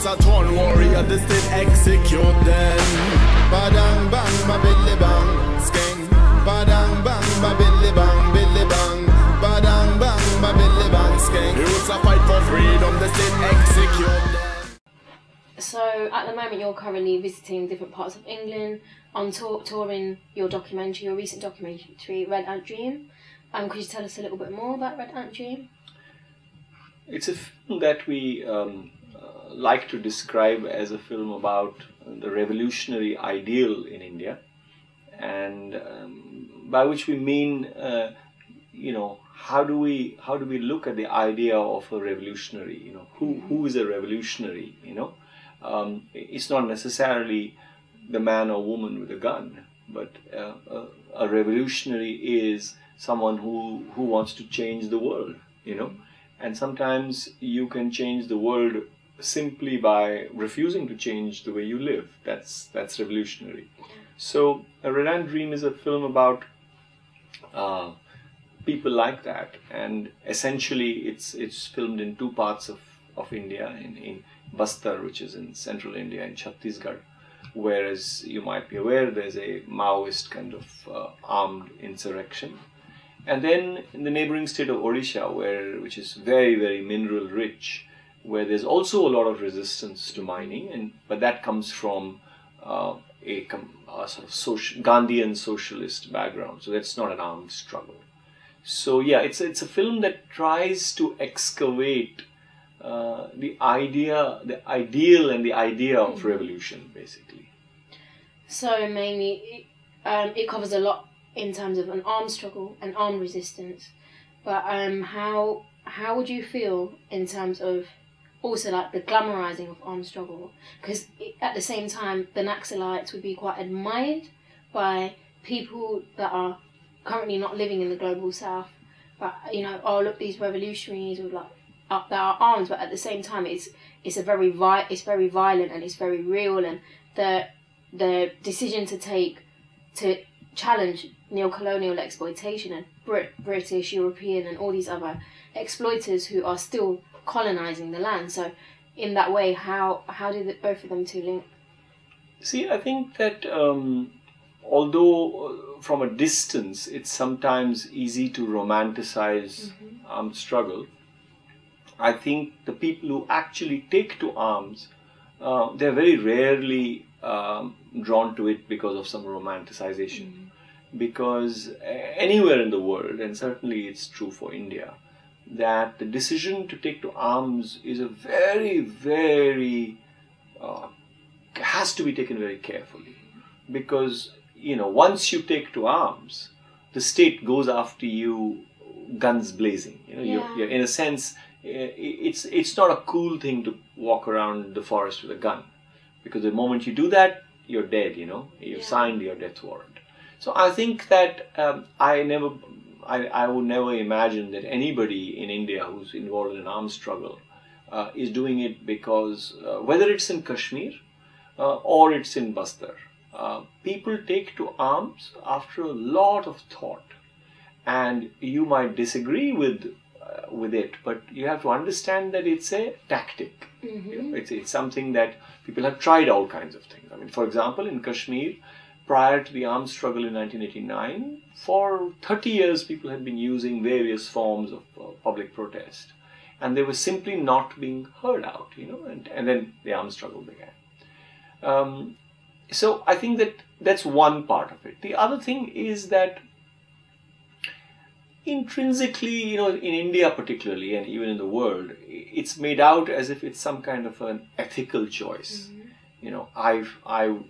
a torn warrior, they still execute them. Badang bang, ba billy bang, skeng. Badang bang, ba billy bang, billy bang. Badang bang, ba billy bang, skeng. Youths a fight for freedom, they still execute them. So at the moment you're currently visiting different parts of England on touring your documentary, your recent documentary, Redantdream. Could you tell us a little bit more about Redantdream? It's a film that we like to describe as a film about the revolutionary ideal in India, and by which we mean, you know, how do we look at the idea of a revolutionary? You know, who is a revolutionary? You know, it's not necessarily the man or woman with a gun, but a revolutionary is someone who wants to change the world. You know. And sometimes you can change the world simply by refusing to change the way you live. That's revolutionary. So, A Redantdream is a film about people like that, and essentially it's filmed in two parts of India, in Bastar, which is in central India, in Chhattisgarh, whereas you might be aware there's a Maoist kind of armed insurrection. And then in the neighboring state of Odisha, which is very, very mineral rich, where there's also a lot of resistance to mining, but that comes from a sort of Gandhian socialist background. So that's not an armed struggle. So yeah, it's a film that tries to excavate the ideal and the idea of revolution, basically. So mainly, it covers a lot in terms of an armed struggle and armed resistance, but how would you feel in terms of also like the glamorizing of armed struggle? Because at the same time, the Naxalites would be quite admired by people that are currently not living in the global south, but you know, oh look, these revolutionaries with like that are armed, but at the same time, it's very violent and it's very real, and the decision to challenge neocolonial exploitation and British, European and all these other exploiters who are still colonizing the land. So in that way, how do both of them two link? See, I think that although from a distance it's sometimes easy to romanticize armed struggle, I think the people who actually take to arms, they're very rarely drawn to it because of some romanticization. Because anywhere in the world, and certainly it's true for India, that the decision to take to arms is a very, very, has to be taken very carefully. Because, you know, once you take to arms, the state goes after you guns blazing. You know, you're in a sense, it's not a cool thing to walk around the forest with a gun. Because the moment you do that, you're dead, you know, you've signed your death warrant. So I think that I would never imagine that anybody in India who's involved in an armed struggle is doing it because whether it's in Kashmir or it's in Bastar, people take to arms after a lot of thought, and you might disagree with it, but you have to understand that it's a tactic. You know, it's something that people have tried all kinds of things. I mean, for example, in Kashmir, prior to the armed struggle in 1989, for 30 years people had been using various forms of public protest, and they were simply not being heard out, you know, and then the armed struggle began. So I think that that's one part of it. The other thing is that intrinsically, you know, in India particularly, and even in the world, it's made out as if it's some kind of an ethical choice. You know, I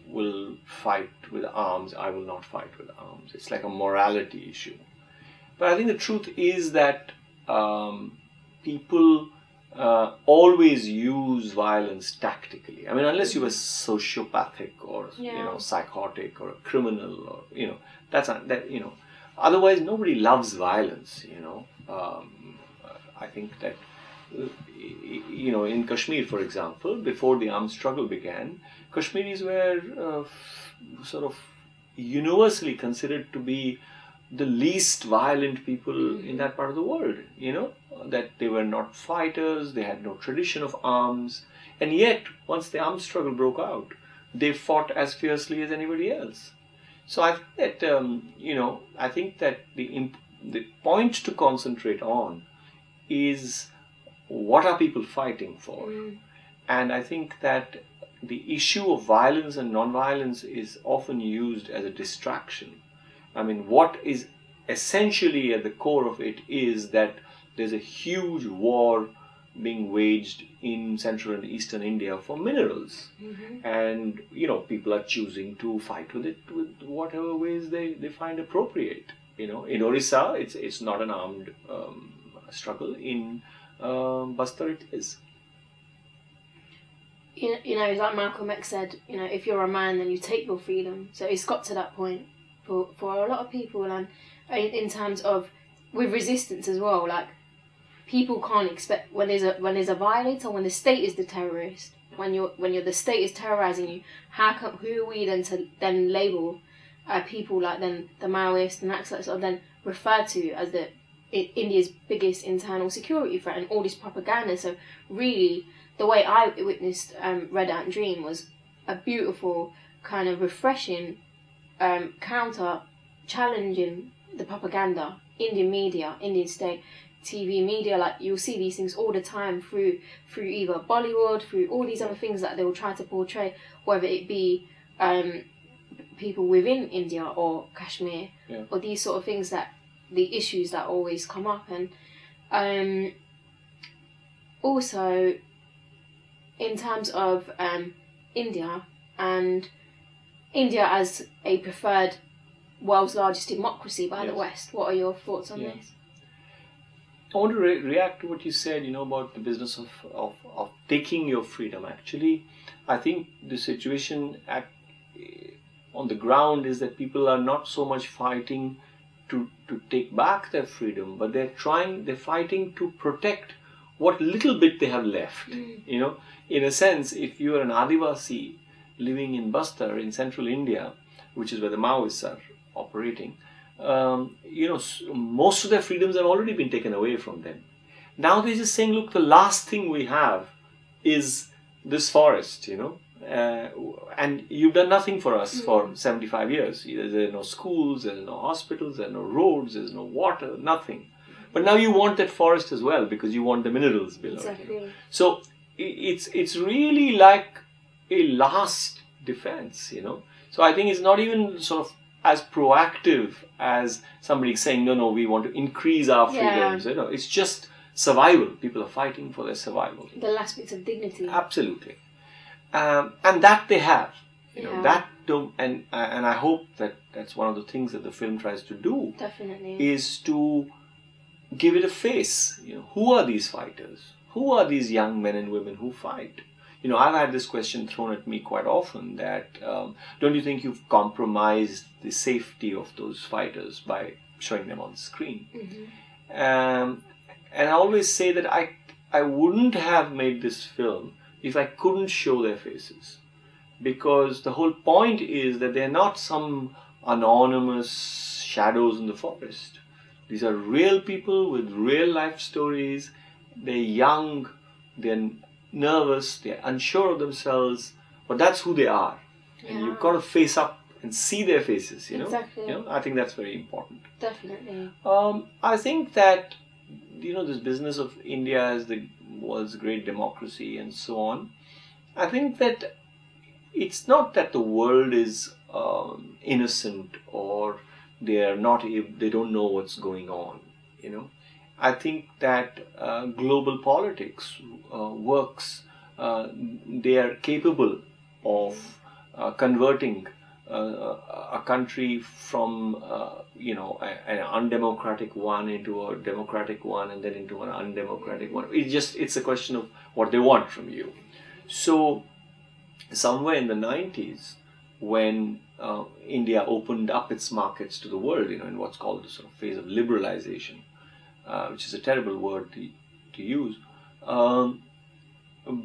will fight with arms, I will not fight with arms. It's like a morality issue. But I think the truth is that people always use violence tactically. I mean, unless you were sociopathic or you know, psychotic or a criminal, or you know, that's not, that, you know. Otherwise, nobody loves violence. You know, I think that you know, in Kashmir, for example, before the armed struggle began, Kashmiris were sort of universally considered to be the least violent people in that part of the world. You know, that they were not fighters, they had no tradition of arms, And yet, once the armed struggle broke out, they fought as fiercely as anybody else. So I think that, I think that the point to concentrate on is what are people fighting for? And I think that the issue of violence and non-violence is often used as a distraction. I mean, what is essentially at the core of it is that there's a huge war being waged in central and eastern India for minerals. And, people are choosing to fight with it with whatever ways they find appropriate. In Orissa, it's not an armed struggle. In Bastar, it is. Like Malcolm X said, if you're a man, then you take your freedom. So it's got to that point for a lot of people, and in terms of with resistance as well. Like, people can't expect when there's a violator, when the state is the terrorist, when the state is terrorizing you. Who are we then to then label people like then the Maoists and Naxalites are then referred to as India's biggest internal security threat and all this propaganda? So really, the way I witnessed Redantdream was a beautiful, kind of refreshing counter challenging the propaganda, Indian media, Indian state, TV media. Like, you'll see these things all the time through either Bollywood, through all these other things that they will try to portray, whether it be people within India or Kashmir, or these sort of things, that the issues that always come up. And also in terms of India and India as a preferred world's largest democracy by the West, what are your thoughts on this? I want to react to what you said, about the business of taking your freedom. Actually, I think the situation on the ground is that people are not so much fighting to take back their freedom, but they're fighting to protect what little bit they have left. In a sense, if you are an Adivasi living in Bastar in central India, which is where the Maoists are operating, most of their freedoms have already been taken away from them. Now they're just saying, look, the last thing we have is this forest, and you've done nothing for us for 75 years. There are no schools, there are no hospitals, there are no roads, there's no water, nothing. But now you want that forest as well because you want the minerals below. Exactly. So it's really like a last defense, So I think it's not even sort of as proactive as somebody saying, no, we want to increase our freedoms. It's just survival. People are fighting for their survival. The last bits of dignity. Absolutely. And that they have. And I hope that that's one of the things that the film tries to do. Definitely. Is to give it a face. Who are these fighters? Who are these young men and women who fight? I've had this question thrown at me quite often that don't you think you've compromised the safety of those fighters by showing them on the screen? And I always say that I wouldn't have made this film if I couldn't show their faces, because the whole point is that they're not some anonymous shadows in the forest. These are real people with real life stories. They're young, they're nervous, they're unsure of themselves, but that's who they are. And you've got to face up and see their faces, Exactly. I think that's very important. Definitely. I think that, this business of India as the world's great democracy and so on, I think that it's not that the world is innocent or they don't know what's going on, I think that global politics works. They are capable of converting a country from an undemocratic one into a democratic one and then into an undemocratic one. It's a question of what they want from you. So somewhere in the 90s, when India opened up its markets to the world, in what's called the sort of phase of liberalization, which is a terrible word to use.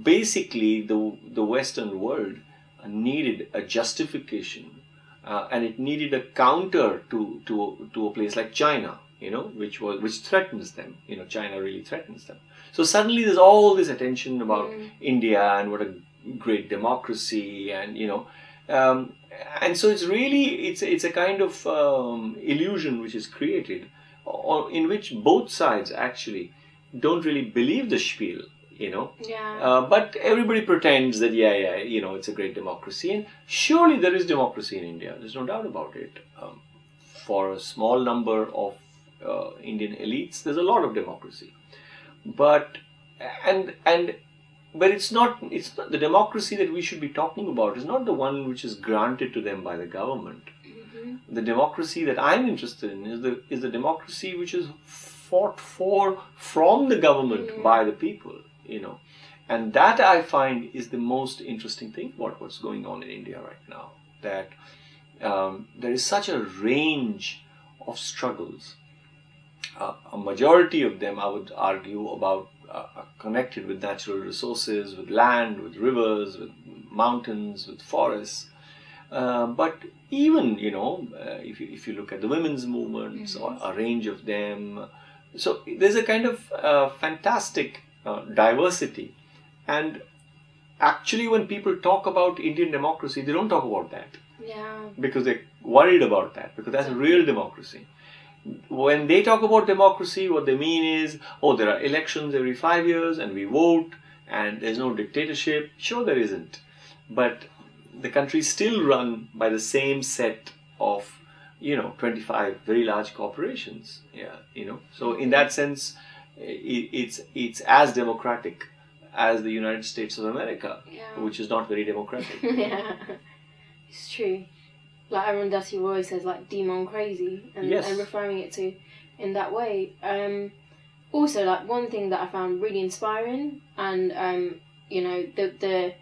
Basically, the Western world needed a justification, and it needed a counter to a place like China, which threatens them. China really threatens them. So suddenly there's all this attention about India and what a great democracy, and and so it's really it's a kind of illusion which is created, in which both sides actually don't really believe the spiel. But everybody pretends that it's a great democracy, and surely there is democracy in India. There's no doubt about it. For a small number of Indian elites, there's a lot of democracy, but it's not the democracy that we should be talking about is not the one which is granted to them by the government. The democracy that I'm interested in is the democracy which is fought for from the government by the people. And that I find is the most interesting thing about what's going on in India right now. That there is such a range of struggles. A majority of them, I would argue, are connected with natural resources, with land, with rivers, with mountains, with forests. But even, if you look at the women's movements, or a range of them, so there's a kind of fantastic diversity. And actually, when people talk about Indian democracy, they don't talk about that. Yeah. Because they're worried about that, because that's a real democracy. When they talk about democracy, what they mean is, there are elections every 5 years and we vote and there's no dictatorship. Sure, there isn't. But the country is still run by the same set of, 25 very large corporations. So in that sense, it's as democratic as the United States of America, which is not very democratic. Yeah, it's true. Like Arundhati Roy says, like demon crazy, and referring it to in that way. Also, like one thing that I found really inspiring, and the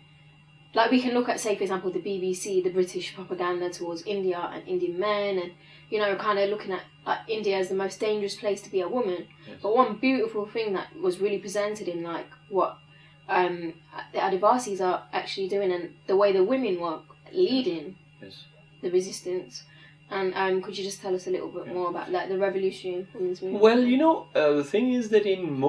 like we can look at, say for example, the BBC, the British propaganda towards India and Indian men, and kind of looking at like India as the most dangerous place to be a woman. Yes. But one beautiful thing that was really presented in like what the Adivasis are actually doing, and the way the women were leading the resistance. And could you just tell us a little bit more about like the revolutionary women's movement? Well, the thing is that in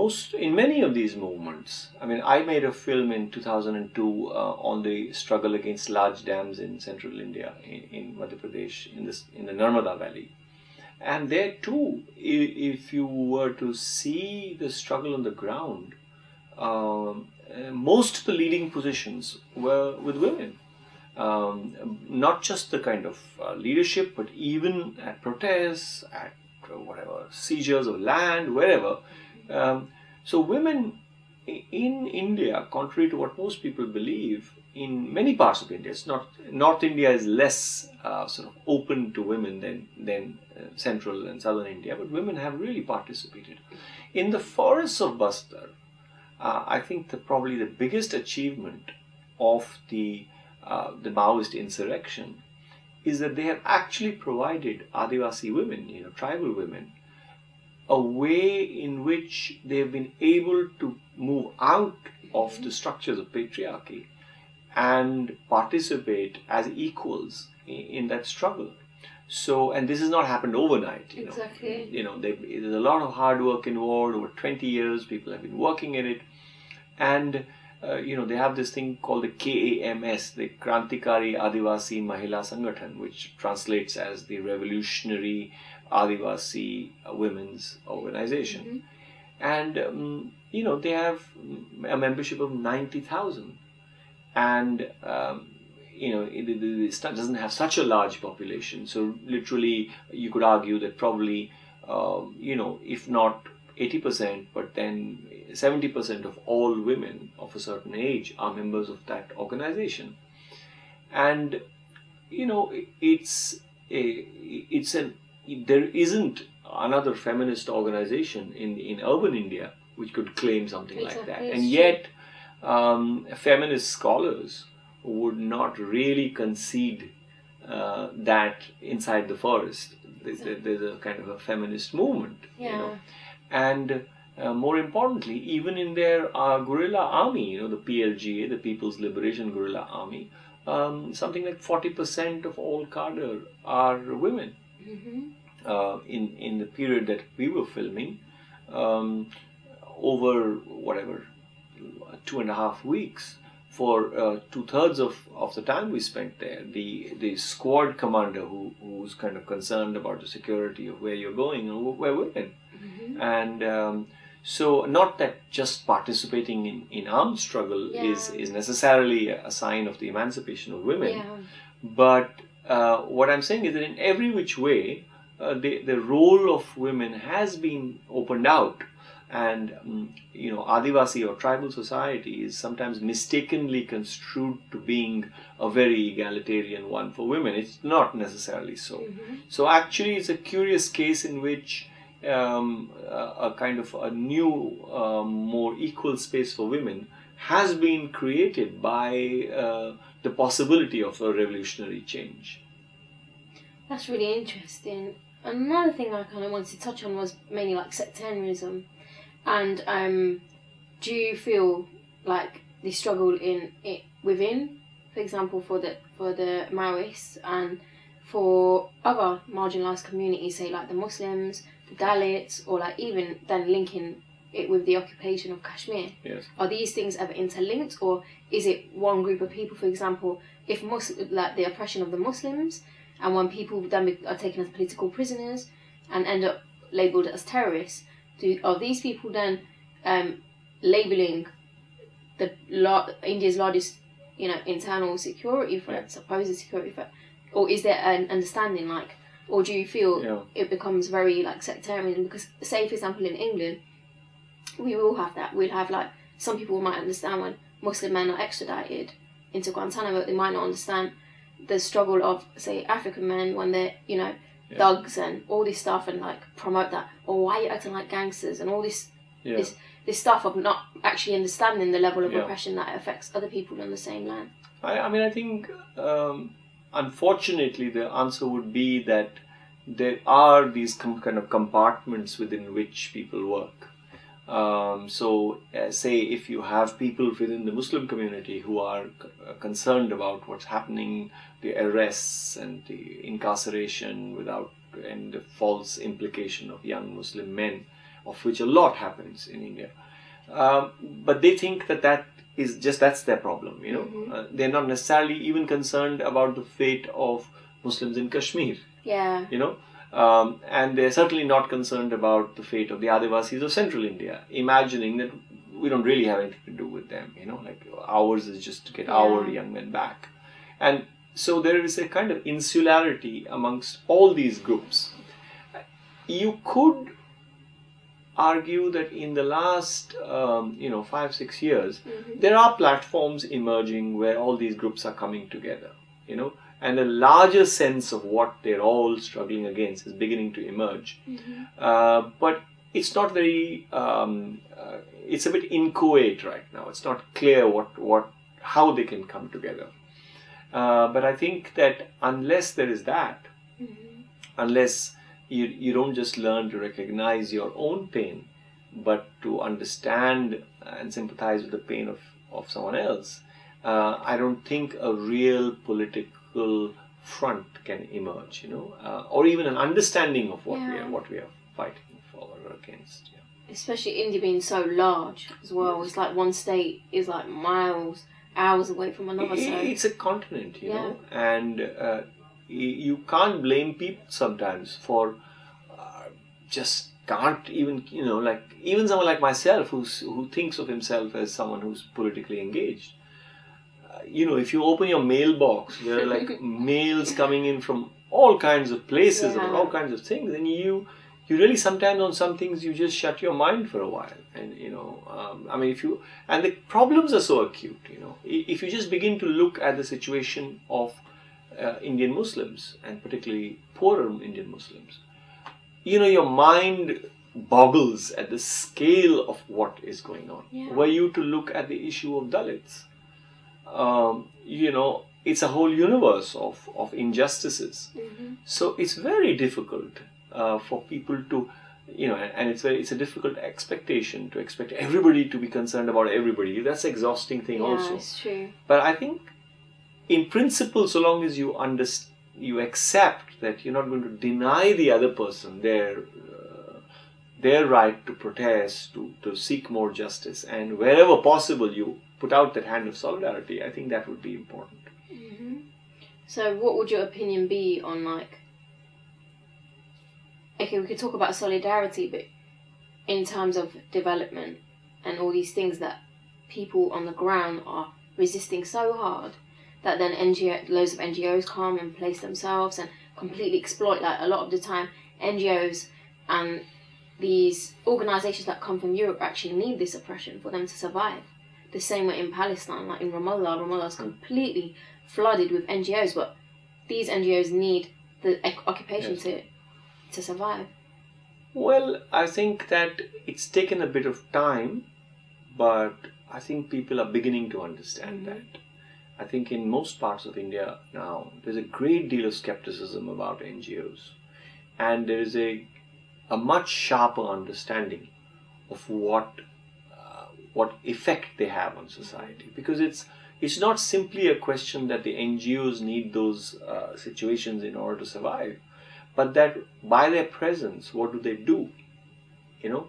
many of these movements, I mean, I made a film in 2002 on the struggle against large dams in central India, in Madhya Pradesh, in the Narmada Valley. And there too, if you were to see the struggle on the ground, most of the leading positions were with women. Not just the kind of leadership, but even at protests, at whatever, seizures of land, wherever. So women in India, contrary to what most people believe, in many parts of India, it's not, North India is less sort of open to women than central and southern India, but women have really participated. In the forests of Bastar, I think probably the biggest achievement of the Maoist insurrection is that they have actually provided Adivasi women, tribal women, a way in which they have been able to move out of the structures of patriarchy and participate as equals in that struggle. So, and this has not happened overnight. Exactly. There's a lot of hard work involved. Over 20 years, people have been working at it, and they have this thing called the KAMS, the Krantikari Adivasi Mahila Sangathan, which translates as the Revolutionary Adivasi Women's Organization. And, they have a membership of 90,000. And, it doesn't have such a large population. So literally, you could argue that probably, if not 80%, but then 70% of all women of a certain age are members of that organization. And there isn't another feminist organization in urban India which could claim something like that. And yet feminist scholars would not really concede that inside the forest there's a kind of a feminist movement. And more importantly, even in their guerrilla army, the PLGA, the People's Liberation Guerrilla Army, something like 40% of all cadre are women. in the period that we were filming, over whatever 2.5 weeks. For 2/3 of the time we spent there, the squad commander who's kind of concerned about the security of where you're going were women. And so not that just participating in armed struggle is necessarily a sign of the emancipation of women, but what I'm saying is that in every which way, the role of women has been opened out. And Adivasi or tribal society is sometimes mistakenly construed to being a very egalitarian one for women. It's not necessarily so. So actually, it's a curious case in which a kind of a new, more equal space for women has been created by the possibility of a revolutionary change. That's really interesting. Another thing I kind of wanted to touch on was mainly like sectarianism. And do you feel like the struggle in it within, for example, for the Maoists and for other marginalised communities, say like the Muslims, the Dalits, or like even then linking it with the occupation of Kashmir? Yes. Are these things ever interlinked, or is it one group of people? For example, if like the oppression of the Muslims, and when people then are taken as political prisoners and end up labelled as terrorists, are these people then labelling India's largest, internal security threat, supposed security threat, or is there an understanding like, or do you feel it becomes very like sectarian? Because say for example in England, we will have that. We'll have like some people might understand when Muslim men are extradited into Guantanamo, they might not understand the struggle of say African men when they're thugs and all this stuff, and like promote that, or why are you acting like gangsters and all this this stuff of not actually understanding the level of oppression that affects other people on the same land. I think unfortunately the answer would be that there are these kind of compartments within which people work. Say if you have people within the Muslim community who are concerned about what's happening, the arrests and the incarceration and the false implication of young Muslim men, of which a lot happens in India. But they think that's their problem, they're not necessarily even concerned about the fate of Muslims in Kashmir. Yeah. And they're certainly not concerned about the fate of the Adivasis of central India, imagining that we don't really have anything to do with them, like ours is just to get our young men back. And so there is a kind of insularity amongst all these groups. You could argue that in the last 5-6 years, there are platforms emerging where all these groups are coming together, and a larger sense of what they're all struggling against is beginning to emerge. But it's not very, it's a bit inchoate right now. It's not clear how they can come together. But I think that unless there is that, unless you don't just learn to recognize your own pain, but to understand and sympathize with the pain of someone else, I don't think a real political front can emerge, or even an understanding of what we are fighting for or against. Especially India being so large as well. It's like one state is like hours away from another. It's a continent, and you can't blame people sometimes for just can't even, even someone like myself who thinks of himself as someone who's politically engaged. If you open your mailbox, there are like mails coming in from all kinds of places about all kinds of things, and you really sometimes on some things you just shut your mind for a while, and and the problems are so acute. If you just begin to look at the situation of Indian Muslims, and particularly poorer Indian Muslims, your mind boggles at the scale of what is going on. Were you to look at the issue of Dalits, it's a whole universe of injustices. So it's very difficult for people to, and it's a difficult expectation to expect everybody to be concerned about everybody. That's an exhausting thing also. Yeah, it's true. But I think in principle, so long as you you accept that you're not going to deny the other person their right to protest, to seek more justice, and wherever possible you put out that hand of solidarity, I think that would be important. Mm-hmm. So what would your opinion be on, like, okay, we could talk about solidarity, but in terms of development and all these things that people on the ground are resisting so hard, that then loads of NGOs come and place themselves and completely exploit, like a lot of the time NGOs and these organisations that come from Europe actually need this oppression for them to survive. The same way in Palestine, like in Ramallah is completely flooded with NGOs, but these NGOs need the occupation to survive. Well, I think that it's taken a bit of time, but I think people are beginning to understand that. I think in most parts of India now, there's a great deal of skepticism about NGOs, and there is a much sharper understanding of what effect they have on society, because it's not simply a question that the NGOs need those situations in order to survive, but that by their presence, what do they do? You know,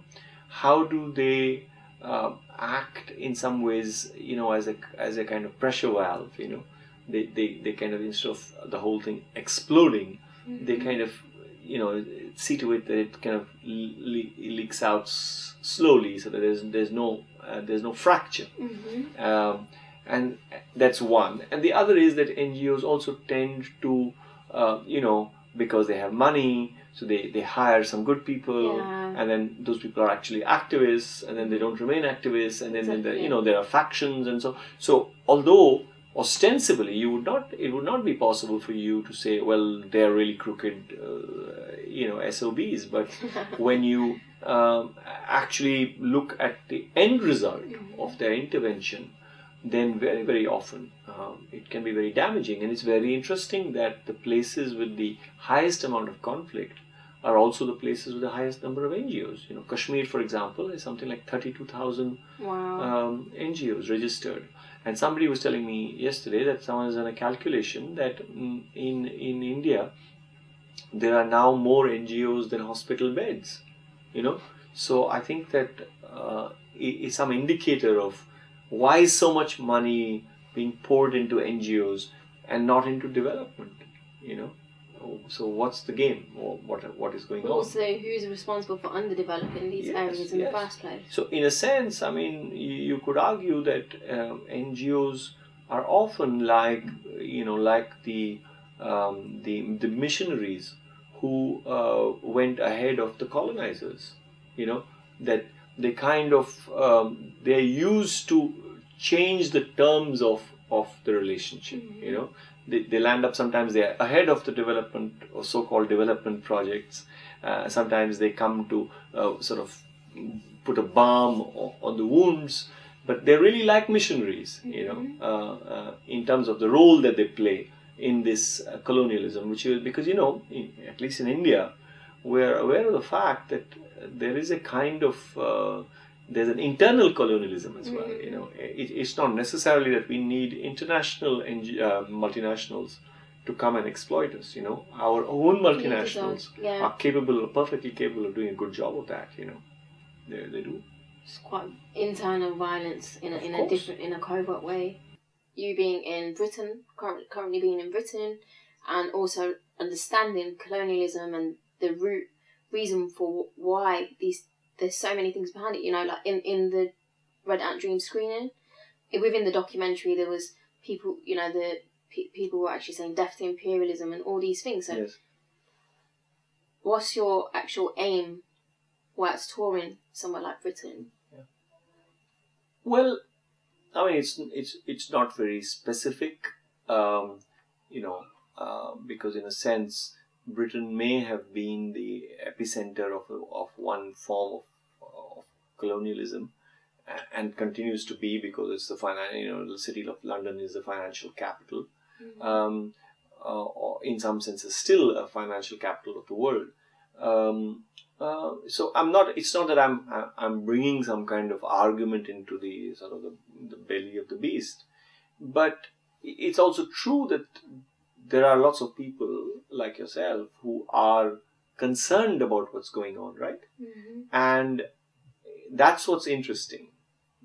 how do they act in some ways, you know, as a kind of pressure valve? You know, they kind of, instead of the whole thing exploding, they kind of, you know, see to it that it kind of leaks out slowly, so that there's no fracture. And that's one. And the other is that NGOs also tend to, you know, because they have money, so they hire some good people, and then those people are actually activists, and then they don't remain activists, and then you know, there are factions, and so although ostensibly it would not be possible for you to say, well, they're really crooked, you know, SOBs, but when you actually look at the end result of their intervention, then very, very often it can be very damaging. And it's very interesting that the places with the highest amount of conflict are also the places with the highest number of NGOs. You know, Kashmir, for example, is something like 32,000 NGOs registered. And somebody was telling me yesterday that someone has done a calculation that in India there are now more NGOs than hospital beds. You know, so I think that it's some indicator of why is so much money being poured into NGOs and not into development. You know, so what's the game, or what is going on? Also, who's responsible for underdeveloping these areas in the first place? So, in a sense, I mean, you could argue that NGOs are often like, you know, like the missionaries who went ahead of the colonizers. You know, that they kind of they're used to change the terms of the relationship. You know, they land up, sometimes they're ahead of the development or so-called development projects. Sometimes they come to sort of put a balm on the wounds, but they're really like missionaries, you know, in terms of the role that they play in this colonialism, which is because, you know, at least in India, we're aware of the fact that there is a kind of there's an internal colonialism as well. You know, it's not necessarily that we need international multinationals to come and exploit us. You know, our own multinationals are perfectly capable of doing a good job of that. You know, they do. It's quite internal violence in a covert way. You being in Britain, currently being in Britain, and also understanding colonialism and the reason for why there's so many things behind it. You know, like in the Redantdream screening, within the documentary, there was people, you know, people were actually saying death to imperialism and all these things. So, what's your actual aim whilst touring somewhere like Britain? Well, I mean, it's not very specific, you know, because in a sense, Britain may have been the epicenter of one form of colonialism, and continues to be, because it's the city of London is the financial capital, or in some senses still a financial capital of the world. So it's not that I'm bringing some kind of argument into the sort of the belly of the beast, but it's also true that there are lots of people like yourself who are concerned about what's going on, right? And that's what's interesting,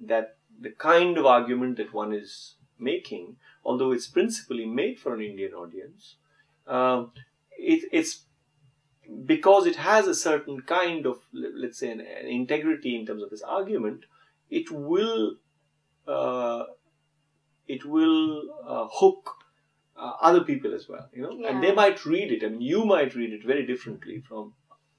that the kind of argument that one is making, although it's principally made for an Indian audience, it's because it has a certain kind of, let's say, an integrity in terms of its argument. It will hook other people as well, and they might read it. I mean, you might read it very differently from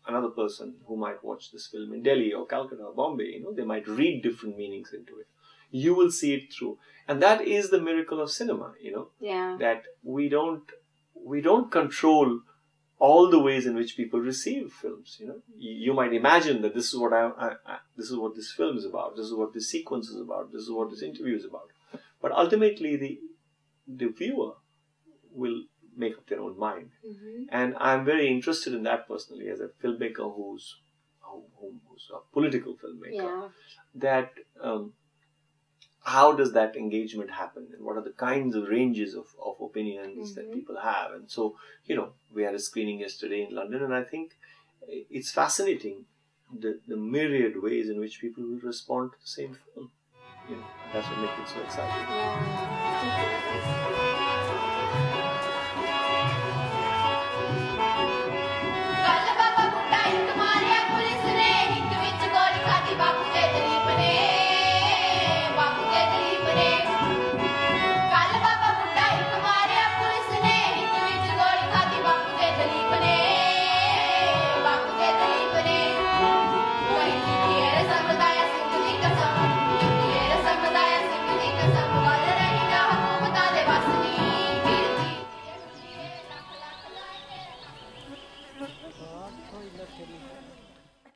another person who might watch this film in Delhi or Calcutta or Bombay. They might read different meanings into it. You will see it through, and that is the miracle of cinema. That we don't control all the ways in which people receive films. You might imagine that this is what this is what this film is about. This is what this sequence is about. This is what this interview is about. But ultimately, the viewer will make up their own mind, and I'm very interested in that personally as a filmmaker who's a political filmmaker. That how does that engagement happen, and what are the kinds of ranges of opinions that people have? And so, we had a screening yesterday in London, and I think it's fascinating the myriad ways in which people will respond to the same film. That's what makes it so exciting. Yeah.